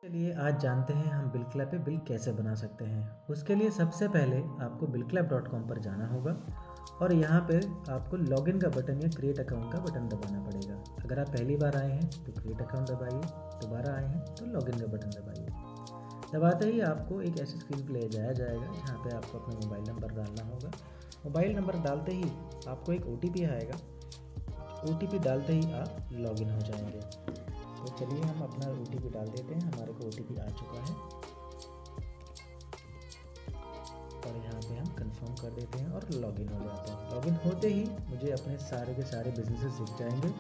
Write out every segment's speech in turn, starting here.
चलिए आज जानते हैं हम बिलक्लैप पे बिल कैसे बना सकते हैं। उसके लिए सबसे पहले आपको bilclap.com पर जाना होगा और यहाँ पे आपको लॉगिन का बटन या क्रिएट अकाउंट का बटन दबाना पड़ेगा। अगर आप पहली बार आए हैं तो क्रिएट अकाउंट दबाइए, दोबारा आए हैं तो लॉगिन का बटन दबाइए। दबाते ही आपको एक ऐसी स्क्रीन पर ले जाया जाएगा जहाँ पे आपको अपना मोबाइल नंबर डालना होगा। मोबाइल नंबर डालते ही आपको एक OTP आएगा। OTP डालते ही आप लॉगिन हो जाएंगे। तो चलिए हम अपना OTP डाल देते हैं। हमारे को OTP आ चुका है और यहाँ पे हम कंफर्म कर देते हैं और लॉगिन हो जाते हैं। लॉगिन होते ही मुझे अपने सारे के सारे बिजनेसेस दिख जाएंगे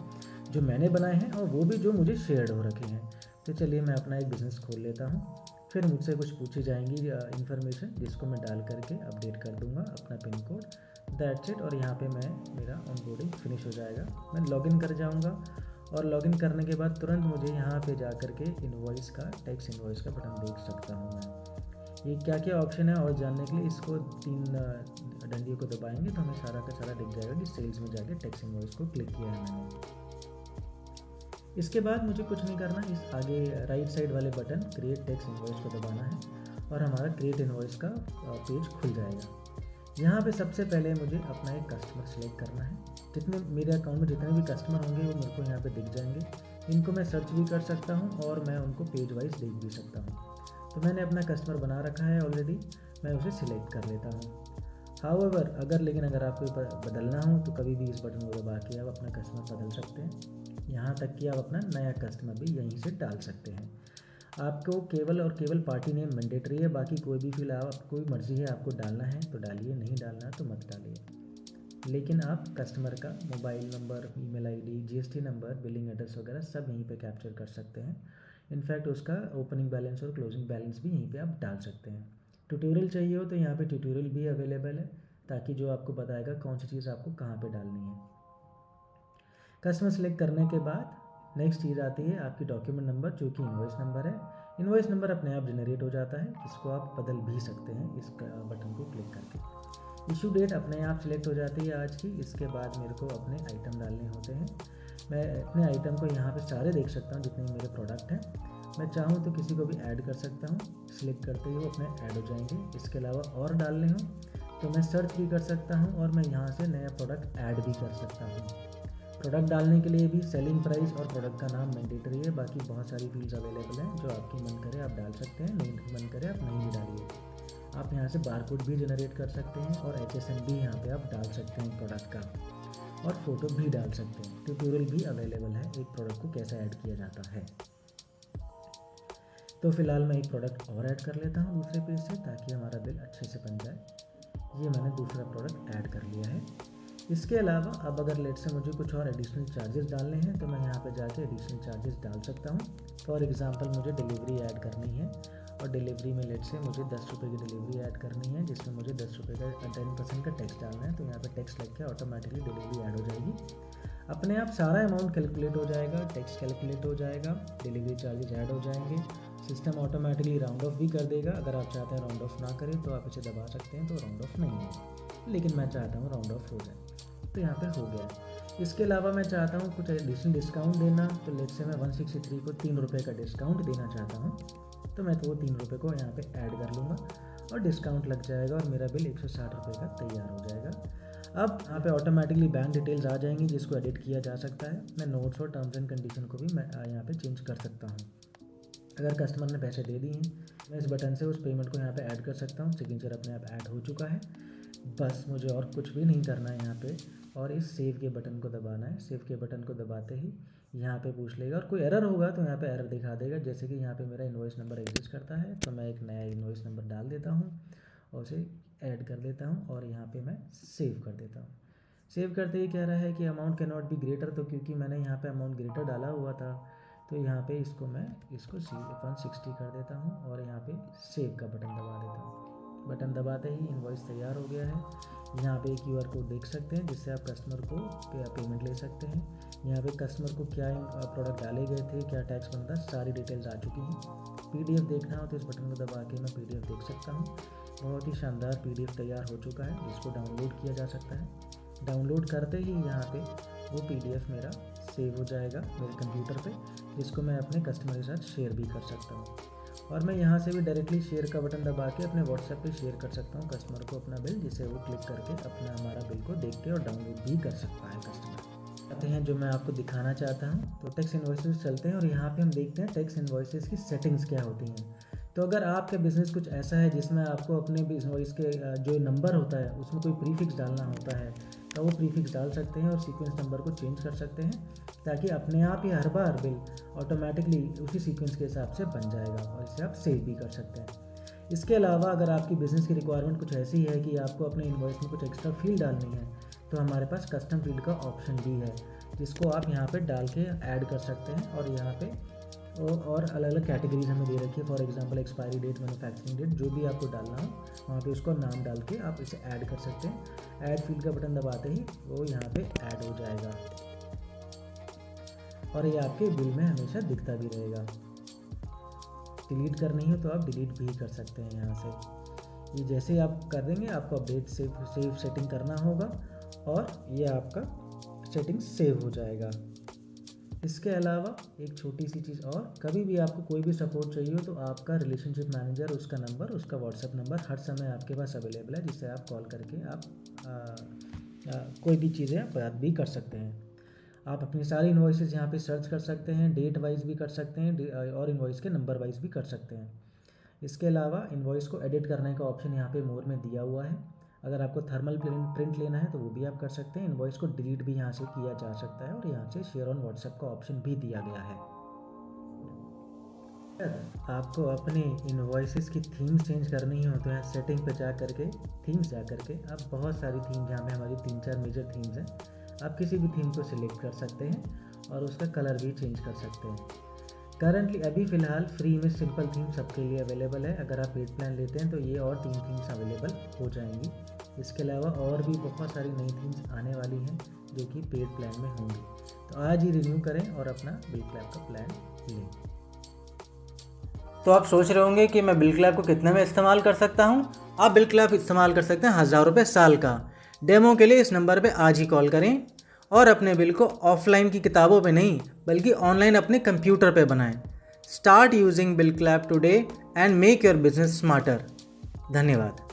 जो मैंने बनाए हैं और वो भी जो मुझे शेयर्ड हो रखे हैं। तो चलिए मैं अपना एक बिज़नेस खोल लेता हूँ। फिर मुझसे कुछ पूछी जाएंगी इन्फॉर्मेशन जिसको मैं डाल करके अपडेट कर दूँगा अपना पिन कोड, दैट्स इट। और यहाँ पे मेरा ऑनबोर्डिंग फिनिश हो जाएगा। मैं लॉगिन कर जाऊँगा और लॉगिन करने के बाद तुरंत मुझे यहाँ पे जा कर के इन्वॉइस का टैक्स इन्वॉइस का बटन देख सकता हूँ मैं। ये क्या क्या ऑप्शन है और जानने के लिए इसको 3 डंडियों को दबाएंगे तो हमें सारा का सारा दिख जाएगा कि सेल्स में जाके टैक्स इन्वॉइस को क्लिक किया है मैंने। इसके बाद मुझे कुछ नहीं करना, इस आगे राइट साइड वाले बटन क्रिएट टैक्स इन्वॉइस को दबाना है और हमारा क्रिएट इन्वॉइस का पेज खुल जाएगा। यहाँ पे सबसे पहले मुझे अपना एक कस्टमर सेलेक्ट करना है। जितने मेरे अकाउंट में जितने भी कस्टमर होंगे वो मेरे को यहाँ पे दिख जाएंगे। इनको मैं सर्च भी कर सकता हूँ और मैं उनको पेज वाइज देख भी सकता हूँ। तो मैंने अपना कस्टमर बना रखा है ऑलरेडी, मैं उसे सिलेक्ट कर लेता हूँ। लेकिन अगर आपको बदलना हो तो कभी भी इस बटन को दबा के आप अपना कस्टमर बदल सकते हैं। यहाँ तक कि आप अपना नया कस्टमर भी यहीं से डाल सकते हैं। आपको केवल पार्टी नेम मैंडेटरी है, बाकी कोई भी फील आप कोई मर्ज़ी है आपको डालना है तो डालिए, नहीं डालना तो मत डालिए। लेकिन आप कस्टमर का mobile number, email ID, GST number, billing address वगैरह सब यहीं पे कैप्चर कर सकते हैं। इनफैक्ट उसका ओपनिंग बैलेंस और क्लोजिंग बैलेंस भी यहीं पे आप डाल सकते हैं। ट्यूटोरियल चाहिए हो तो यहाँ पे ट्यूटोरियल भी अवेलेबल है, ताकि जो आपको बताएगा कौन सी चीज़ आपको कहाँ पे डालनी है। कस्टमर सेलेक्ट करने के बाद नेक्स्ट चीज़ आती है आपकी डॉक्यूमेंट नंबर, जो कि इन्वॉइस नंबर है। इन्वॉइस नंबर अपने आप जनरेट हो जाता है, इसको आप बदल भी सकते हैं इस बटन को क्लिक करके। इशू डेट अपने आप सिलेक्ट हो जाती है आज की। इसके बाद मेरे को अपने आइटम डालने होते हैं। मैं अपने आइटम को यहाँ पे सारे देख सकता हूँ जितने मेरे प्रोडक्ट हैं। मैं चाहूँ तो किसी को भी ऐड कर सकता हूँ, सिलेक्ट करते ही वो अपने ऐड हो जाएंगे। इसके अलावा और डालने हो तो मैं सर्च भी कर सकता हूँ और मैं यहाँ से नया प्रोडक्ट ऐड भी कर सकता हूँ। प्रोडक्ट डालने के लिए भी सेलिंग प्राइस और प्रोडक्ट का नाम मैंडेटरी है, बाकी बहुत सारी फील्ड्स अवेलेबल हैं। जो आपकी मन करे आप डाल सकते हैं, नहीं मन करे आप नहीं भी डालिए। आप यहाँ से बारकोड भी जनरेट कर सकते हैं और HSN भी यहाँ पे आप डाल सकते हैं प्रोडक्ट का, और फोटो भी डाल सकते हैं। ट्यूटोरियल भी अवेलेबल है एक प्रोडक्ट को कैसे ऐड किया जाता है। तो फिलहाल मैं एक प्रोडक्ट और ऐड कर लेता हूँ दूसरे पेज से, ताकि हमारा बिल अच्छे से बन जाए। ये मैंने दूसरा प्रोडक्ट ऐड कर लिया है। इसके अलावा अब अगर लेट से मुझे कुछ और एडिशनल चार्जेस डालने हैं तो मैं यहाँ पे जाके एडिशनल चार्जेस डाल सकता हूँ। फॉर एग्जांपल मुझे डिलीवरी ऐड करनी है और डिलीवरी में लेट से मुझे 10 रुपये की डिलीवरी ऐड करनी है, जिसमें मुझे 10 रुपये का 10% का टैक्स डालना है। तो यहाँ पे टैक्स लग के ऑटोमेटिकली डिलीवरी ऐड हो जाएगी। अपने आप सारा अमाउंट कैलकुलेट हो जाएगा, टैक्स कैलकुलेट हो जाएगा, डिलीवरी चार्जेस ऐड हो जाएंगे। सिस्टम ऑटोमेटिकली राउंड ऑफ भी कर देगा। अगर आप चाहते हैं राउंड ऑफ ना करें तो आप इसे दबा सकते हैं, तो राउंड ऑफ नहीं होगा, लेकिन मैं चाहता हूँ राउंड ऑफ हो जाए, तो यहाँ पे हो गया। इसके अलावा मैं चाहता हूँ कुछ एडिशनल डिस्काउंट देना, तो लेट से मैं 163 को 3 रुपये का डिस्काउंट देना चाहता हूँ, तो मैं तो वो 3 रुपये को यहाँ पे ऐड कर लूँगा और डिस्काउंट लग जाएगा और मेरा बिल 160 रुपये का तैयार हो जाएगा। अब यहाँ पे ऑटोमेटिकली बैंक डिटेल्स आ जाएंगी जिसको एडिट किया जा सकता है। मैं नोट्स और टर्म्स एंड कंडीशन को भी मैं यहाँ पे चेंज कर सकता हूँ। अगर कस्टमर ने पैसे दे दिए हैं मैं इस बटन से उस पेमेंट को यहाँ पे ऐड कर सकता हूँ। सिग्नेचर अपने आप ऐड हो चुका है। बस मुझे और कुछ भी नहीं करना है यहाँ पे, और इस सेव के बटन को दबाना है। सेव के बटन को दबाते ही यहाँ पे पूछ लेगा, और कोई एरर होगा तो यहाँ पे एरर दिखा देगा। जैसे कि यहाँ पे मेरा इन्वॉइस नंबर एग्जिस्ट करता है, तो मैं एक नया इन्वॉइस नंबर डाल देता हूँ और उसे ऐड कर देता हूँ और यहाँ पे मैं सेव कर देता हूँ। सेव करते ही कह रहा है कि amount can not be greater, तो क्योंकि मैंने यहाँ पे अमाउंट ग्रेटर डाला हुआ था तो यहाँ पे इसको 160 कर देता हूँ और यहाँ पे सेव का बटन दबा देता हूँ। बटन दबाते ही इनवॉइस तैयार हो गया है। यहाँ पे QR कोड देख सकते हैं जिससे आप कस्टमर को पेमेंट ले सकते हैं। यहाँ पे कस्टमर को क्या प्रोडक्ट डाले गए थे, क्या टैक्स बनता है, सारी डिटेल्स आ चुकी हैं। PDF देखना हो तो इस बटन को दबा के मैं PDF देख सकता हूँ। बहुत ही शानदार PDF तैयार हो चुका है, जिसको डाउनलोड किया जा सकता है। डाउनलोड करते ही यहाँ पे वो PDF मेरा सेव हो जाएगा मेरे कंप्यूटर पे, जिसको मैं अपने कस्टमर के साथ शेयर भी कर सकता हूँ। और मैं यहाँ से भी डायरेक्टली शेयर का बटन दबा के अपने व्हाट्सएप पे शेयर कर सकता हूँ कस्टमर को अपना बिल, जिसे वो क्लिक करके अपना हमारा बिल को देख के और डाउनलोड भी कर सकता है कस्टमर। आते हैं जो मैं आपको दिखाना चाहता हूँ, तो टैक्स इन्वॉइसेस चलते हैं और यहाँ पे हम देखते हैं टैक्स इन्वॉइसेस की सेटिंग्स क्या होती हैं। तो अगर आपका बिज़नेस कुछ ऐसा है जिसमें आपको अपने इन्वॉइस के जो नंबर होता है उसमें कोई प्रीफिक्स डालना होता है, तो वो प्रीफिक्स डाल सकते हैं और सीक्वेंस नंबर को चेंज कर सकते हैं, ताकि अपने आप ही हर बार बिल ऑटोमेटिकली उसी सीक्वेंस के हिसाब से बन जाएगा और इसे आप सेव भी कर सकते हैं। इसके अलावा अगर आपकी बिज़नेस की रिक्वायरमेंट कुछ ऐसी है कि आपको अपने इन्वॉइस में कुछ एक्स्ट्रा फील्ड डालनी है, तो हमारे पास कस्टम फील्ड का ऑप्शन भी है, जिसको आप यहाँ पे डाल के ऐड कर सकते हैं। और यहाँ पे और अलग अलग कैटेगरीज हमें दे रखी है, for example expiry date, manufacturing date, जो भी आपको डालना हो वहाँ पे उसको नाम डाल के आप इसे ऐड कर सकते हैं। ऐड फील्ड का बटन दबाते ही वो यहाँ पे ऐड हो जाएगा और ये आपके बिल में हमेशा दिखता भी रहेगा। डिलीट करनी हो तो आप डिलीट भी कर सकते हैं यहाँ से। ये जैसे आप कर देंगे आपको अपडेट सेव सेटिंग करना होगा और ये आपका सेटिंग सेव हो जाएगा। इसके अलावा एक छोटी सी चीज़ और, कभी भी आपको कोई भी सपोर्ट चाहिए हो तो आपका रिलेशनशिप मैनेजर, उसका नंबर, उसका व्हाट्सएप नंबर हर समय आपके पास अवेलेबल है, जिससे आप कॉल करके आप कोई भी चीज़ें बात भी कर सकते हैं। आप अपनी सारी इन्वॉइसेस यहाँ पे सर्च कर सकते हैं, डेट वाइज भी कर सकते हैं और इन्वॉइस के नंबर वाइज भी कर सकते हैं। इसके अलावा इन्वॉइस को एडिट करने का ऑप्शन यहाँ पे मोर में दिया हुआ है। अगर आपको थर्मल प्रिंट लेना है तो वो भी आप कर सकते हैं। इन्वॉइस को डिलीट भी यहाँ से किया जा सकता है और यहाँ से शेयर ऑन व्हाट्सएप का ऑप्शन भी दिया गया है। आपको अपने इन्वॉइसेस की थीम्स चेंज करनी हो तो यहाँ सेटिंग पे जा करके थीम्स जा करके आप बहुत सारी थीम, जहाँ पे हमारी 3-4 मेजर थीम्स हैं, आप किसी भी थीम को सिलेक्ट कर सकते हैं और उसका कलर भी चेंज कर सकते हैं। करंटली अभी फ़िलहाल फ्री में सिंपल थीम सबके लिए अवेलेबल है। अगर आप पेड प्लान लेते हैं तो ये और 3 थीम्स अवेलेबल हो जाएंगी। इसके अलावा और भी बहुत सारी नई थीम्स आने वाली हैं जो कि पेड प्लान में होंगी। तो आज ही रिन्यू करें और अपना बिल क्लैप का प्लान लें। तो आप सोच रहे होंगे कि मैं बिल क्लैप को कितने में इस्तेमाल कर सकता हूँ। आप बिल क्लैप इस्तेमाल कर सकते हैं 1000 रुपये साल का। डेमो के लिए इस नंबर पे आज ही कॉल करें और अपने बिल को ऑफलाइन की किताबों पे नहीं बल्कि ऑनलाइन अपने कंप्यूटर पे बनाएं। Start using bill clap today and make your business smarter. धन्यवाद।